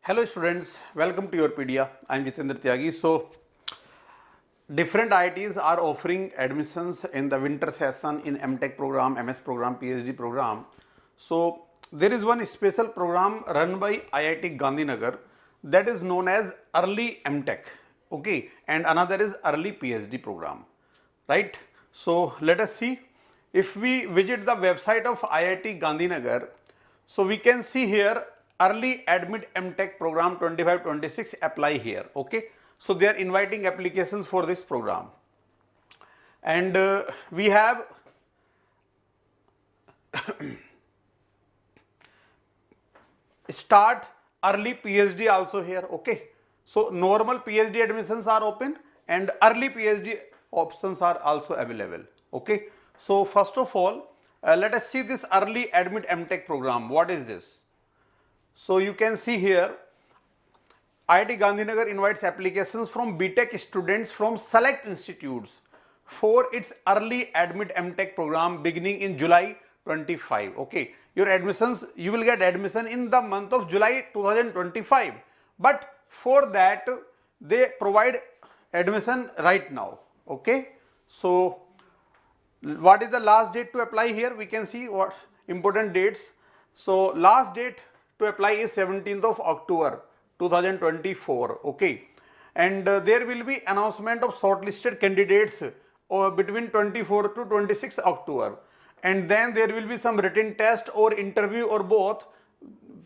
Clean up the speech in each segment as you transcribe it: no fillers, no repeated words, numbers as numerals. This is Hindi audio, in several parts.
Hello students, welcome to your Pedia. I am Jitendra Tyagi. So, different IITs are offering admissions in the winter session in MTech program, MS program, PhD program. So, there is one special program run by IIT Gandhinagar that is known as Early MTech, okay, and another is Early PhD program, right? So, let us see. If we visit the website of IIT Gandhinagar, so we can see here early admit MTech program 25-26 apply here, okay. So they are inviting applications for this program, and we have start early PhD also here, okay. So normal PhD admissions are open and early PhD options are also available, okay. So first of all, let us see this early admit MTech program. What is this? So you can see here IIT Gandhinagar invites applications from BTech students from select institutes for its early admit MTech program beginning in July 25. Okay, your admissions, you will get admission in the month of July 2025, but for that they provide admission right now. Okay, so what is the last date to apply here? We can see what important dates. So last date to apply is 17th of October 2024, okay, and there will be announcement of shortlisted candidates between 24 to 26 October, and then there will be some written test or interview or both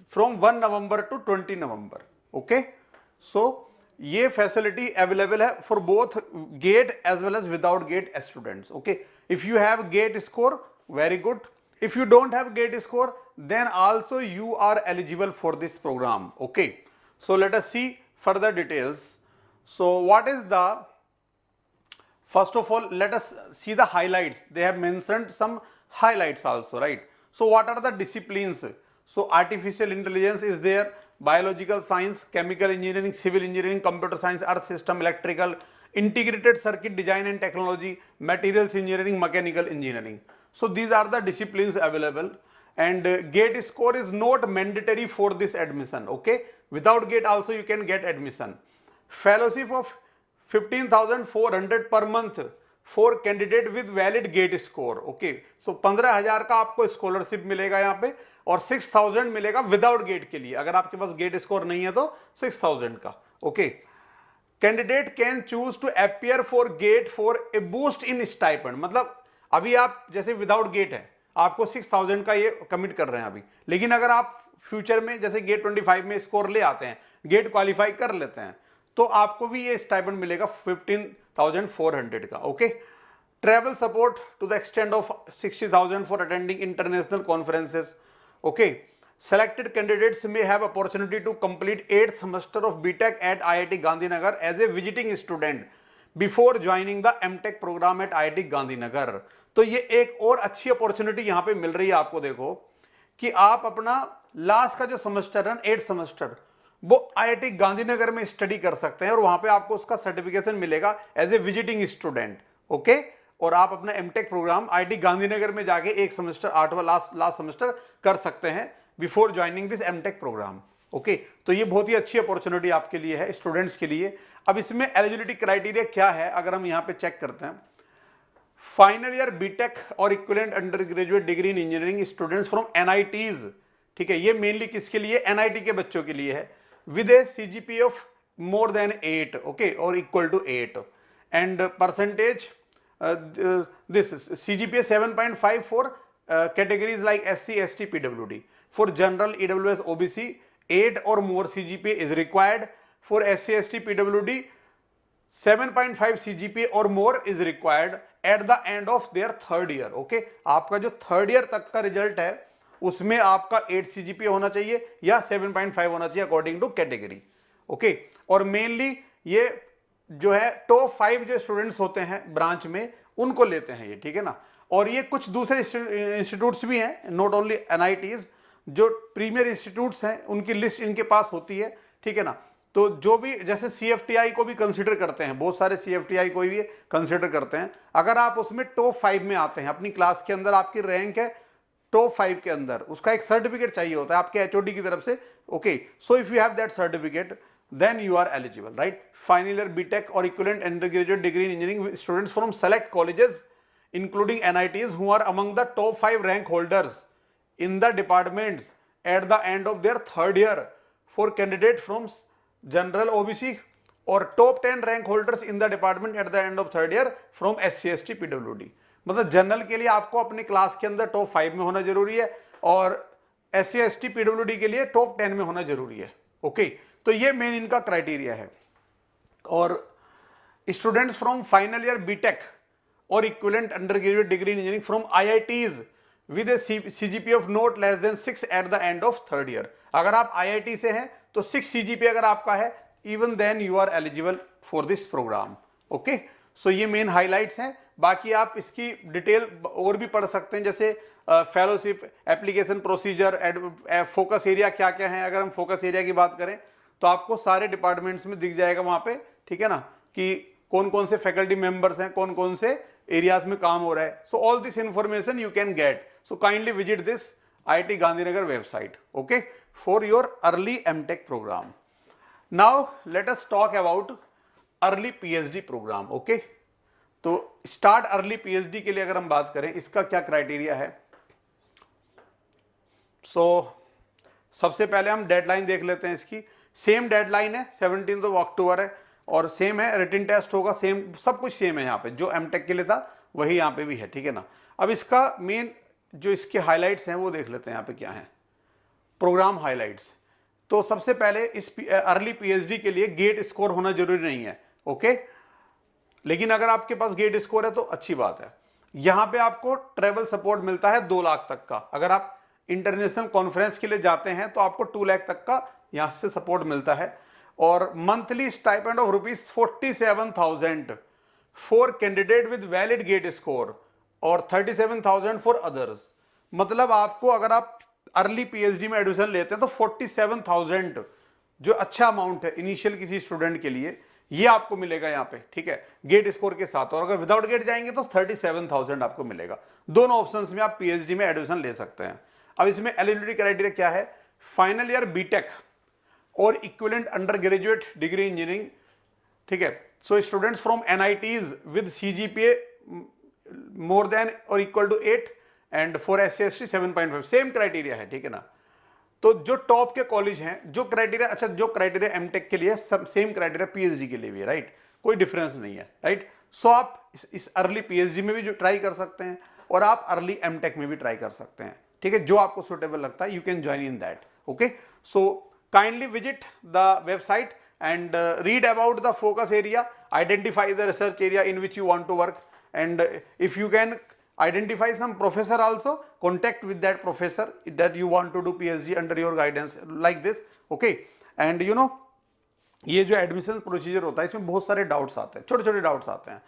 from 1 November to 20 November, okay. So ये फैसिलिटी अवेलेबल है for both GATE as well as without GATE students, okay. If you have GATE score, very good. If you don't have GATE score, then also you are eligible for this program, okay. So let us see further details. So what is the, first of all let us see the highlights. They have mentioned some highlights also, right? So what are the disciplines? So artificial intelligence is there, biological science, chemical engineering, civil engineering, computer science, earth system, electrical, integrated circuit design and technology, materials engineering, mechanical engineering. So these are the disciplines available, and gate score is not mandatory for this admission, okay. Without gate also you can get admission. Fellowship of 15,400 per month for candidate with valid gate score, okay. So 15,000 का आपको स्कॉलरशिप मिलेगा यहाँ पे, और 6,000 मिलेगा विदाउट गेट के लिए. अगर आपके पास गेट स्कोर नहीं है तो 6,000 का, okay. Candidate can choose to appear for GATE for a boost in stipend. मतलब अभी आप जैसे विदाउट गेट है, आपको 6,000 का ये कमिट कर रहे हैं अभी, लेकिन अगर आप फ्यूचर में जैसे गेट 25 में स्कोर ले आते हैं, गेट क्वालिफाई कर लेते हैं, तो आपको भी ये स्टाइपेंड मिलेगा 15,400 का, okay. Travel support to the extent of 60,000 for attending international conferences, okay. Selected candidates may have opportunity to complete 8th semester of BTech at IIT Gandhinagar as a visiting student before joining the MTech program at IIT Gandhinagar. तो ये एक और अच्छी अपॉर्चुनिटी यहाँ पे मिल रही है आपको. देखो कि आप अपना लास्ट का जो सेमेस्टर है, 8th सेमेस्टर, वो IIT गांधीनगर में स्टडी कर सकते हैं और वहां पे आपको उसका सर्टिफिकेशन मिलेगा as a visiting student, okay. और आप अपना एमटेक प्रोग्राम आईआईटी गांधीनगर में जाके एक सेमेस्टर, 8वां लास्ट सेमेस्टर कर सकते हैं before joining this MTech programme, okay. तो ये बहुत ही अच्छी अपॉर्चुनिटी आपके लिए है, स्टूडेंट्स के लिए. अब इसमें एलिजिबिलिटी क्राइटेरिया क्या है अगर हम यहाँ पे चेक करते हैं. फाइनल ईयर बीटेक और equivalent undergraduate degree in engineering students from NITs, ठीक है. ये मेनली किसके लिए? एनआईटी के बच्चों के लिए है. With a CGPA of more than 8, okay, और equal to 8, and percentage this CGPA 7.5 for categories like SC, ST, PWD. For general EWS, OBC 8 or more CGPA is required. For SC, ST, PWD 7.5 CGPA or more is required at the end of their third year, okay. आपका जो थर्ड ईयर तक का रिजल्ट है उसमें आपका 8 CGPA होना चाहिए या 7.5 होना चाहिए अकॉर्डिंग टू कैटेगरी, ओके. और मेनली ये जो है टॉप 5 जो स्टूडेंट्स होते हैं ब्रांच में उनको लेते हैं ये, ठीक है ना. और ये कुछ दूसरे इंस्टीट्यूट्स भी हैं, नॉट ओनली एनआईटीज, जो प्रीमियर इंस्टीट्यूट्स हैं उनकी लिस्ट इनके पास होती है, ठीक है ना. तो जो भी जैसे सीएफटीआई को भी कंसीडर करते हैं, बहुत सारे सीएफटीआई को भी कंसीडर करते हैं. अगर आप उसमें टॉप 5 में आते हैं, अपनी क्लास के अंदर आपकी रैंक है टॉप 5 के अंदर, उसका एक सर्टिफिकेट चाहिए होता है आपके एचओडी की तरफ से, okay. So if you have that certificate then you are eligible, right? Final year BTech or equivalent undergraduate degree in engineering students from select colleges including NITs who are among the top 5 rank holders in the departments at the end of their third year for candidate from general OBC or top 10 rank holders in the department at the end of third year from SC ST PWD। मतलब जनरल के लिए आपको अपनी क्लास के अंदर टॉप 5 में होना जरूरी है और SC ST PWD के लिए टॉप 10 में होना जरूरी है, ओके। तो ये मेन इनका क्राइटेरिया है। और students from final year BTech और equivalent undergraduate degree in engineering from IITs with a CGPA of not less than 6 at the end of third year. अगर आप आईआईटी से हैं तो 6 सीजीपीए अगर आपका है, even then you are eligible for this programme, okay. So ये मेन हाइलाइट्स हैं। बाकी आप इसकी डिटेल और भी पढ़ सकते हैं, जैसे fellowship, application procedure, focus area क्या क्या है। अगर हम फोकस एरिया की बात करें तो आपको सारे डिपार्टमेंट्स में दिख जाएगा वहां पे, ठीक है ना, कि कौन कौन से फैकल्टी मेंबर्स हैं, कौन कौन से एरियाज में काम हो रहा है। So all this information you can get, so kindly visit this IIT Gandhinagar website, okay, for your early MTech programme. Now let us talk about early PhD programme, okay. तो स्टार्ट अर्ली पीएचडी के लिए अगर हम बात करें, इसका क्या क्राइटेरिया है। सो सबसे पहले हम डेडलाइन देख लेते हैं इसकी। सेम डेडलाइन है, 17 अक्टूबर है, और सेम है, रिटन टेस्ट होगा, सेम सब कुछ सेम है। यहाँ पे जो एमटेक के लिए था वही यहाँ पे भी है, ठीक है ना। अब इसका मेन जो इसके हाइलाइट्स हैं वो देख लेते हैं यहाँ पे क्या है, प्रोग्राम हाइलाइट्स। तो सबसे पहले इस अर्ली पीएचडी के लिए गेट स्कोर होना जरूरी नहीं है, ओके। लेकिन अगर आपके पास गेट स्कोर है तो अच्छी बात है। यहाँ पे आपको ट्रेवल सपोर्ट मिलता है 2 लाख तक का। अगर आप इंटरनेशनल कॉन्फ्रेंस के लिए जाते हैं तो आपको 2 लाख तक का यहां से सपोर्ट मिलता है। और monthly stipend of ₹47,000 for candidate with valid GATE score और 37,000 फॉर अदर्स। मतलब आपको अगर आप अर्ली पीएचडी में एडमिशन लेते हैं तो 47,000 जो अच्छा अमाउंट है इनिशियल किसी स्टूडेंट के लिए, ये आपको मिलेगा यहाँ पे, ठीक है, गेट स्कोर के साथ। और अगर विदाउट गेट जाएंगे तो 37,000 आपको मिलेगा। दोनों ऑप्शंस में आप पीएचडी में एडमिशन ले सकते हैं। अब इसमें एलिजिबिलिटी क्राइटेरिया क्या है, फाइनल ईयर बीटेक और equivalent undergraduate degree engineering, ठीक है। So students from NITs with CGPA more than और equal to 8 and for SC ST 7.5, same criteria है, ठीक है ना। तो जो टॉप के कॉलेज हैं, जो क्राइटेरिया, अच्छा जो क्राइटेरिया एमटेक के लिए सब सेम क्राइटेरिया पीएचडी के लिए भी है, राइट, कोई डिफरेंस नहीं है, राइट। सो आप इस अर्ली पीएचडी में भी जो ट्राई कर सकते हैं और आप अर्ली एमटेक में भी ट्राई कर सकते हैं, ठीक है। जो आपको सुटेबल लगता है you can join in that, okay. So kindly visit the website and read about the focus area, identify the research area in which you want to work, and if you can identify some professor also, contact with that professor that you want to do PhD under your guidance like this, okay। and you know ये जो एडमिशन प्रोसीजर होता है इसमें बहुत सारे डाउट्स आते हैं, छोटे छोटे डाउट्स आते हैं।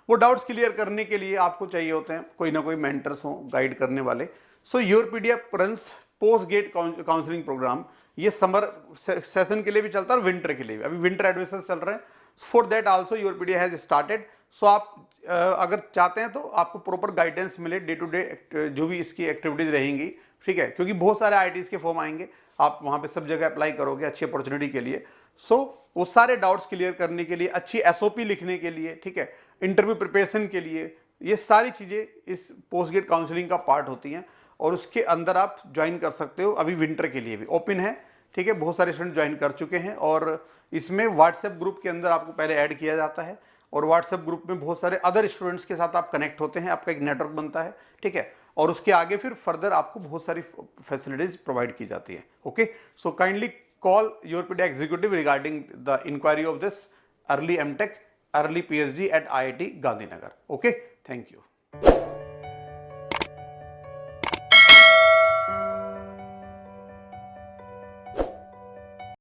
वो डाउट्स क्लियर करने के लिए आपको चाहिए होते हैं कोई ना कोई मेंटर्स हो, गाइड करने वाले। So Yourpedia runs post GATE counselling programme, ये समर सेशन के लिए भी चलता है और विंटर के लिए भी। अभी विंटर एडमिशन चल रहे हैं, for that also Yourpedia has started. So आप अगर चाहते हैं तो आपको प्रॉपर गाइडेंस मिले डे टू डे जो भी इसकी एक्टिविटीज रहेंगी, ठीक है, क्योंकि बहुत सारे आईआईटीज के फॉर्म आएंगे, आप वहां पे सब जगह अप्लाई करोगे अच्छी अपॉर्चुनिटी के लिए। सो वो सारे डाउट्स क्लियर करने के लिए, अच्छी एसओपी लिखने के लिए, ठीक है, इंटरव्यू प्रिपरेशन के लिए, ये सारी चीजें इस पोस्ट गेट काउंसलिंग का पार्ट होती हैं और उसके अंदर आप ज्वाइन कर सकते हो। अभी विंटर के लिए भी ओपन है, ठीक है, बहुत सारे स्टूडेंट ज्वाइन कर चुके हैं। और इसमें व्हाट्सएप ग्रुप के अंदर आपको पहले ऐड किया जाता है और व्हाट्सएप ग्रुप में बहुत सारे अदर स्टूडेंट्स के साथ आप कनेक्ट होते हैं, आपका एक नेटवर्क बनता है, ठीक है, और उसके आगे फिर फर्दर आपको बहुत सारी फैसिलिटीज प्रोवाइड की जाती है, okay. So kindly call Yourpedia executive regarding the inquiry of this early MTech, early PhD at IIT Gandhinagar. Okay, thank you.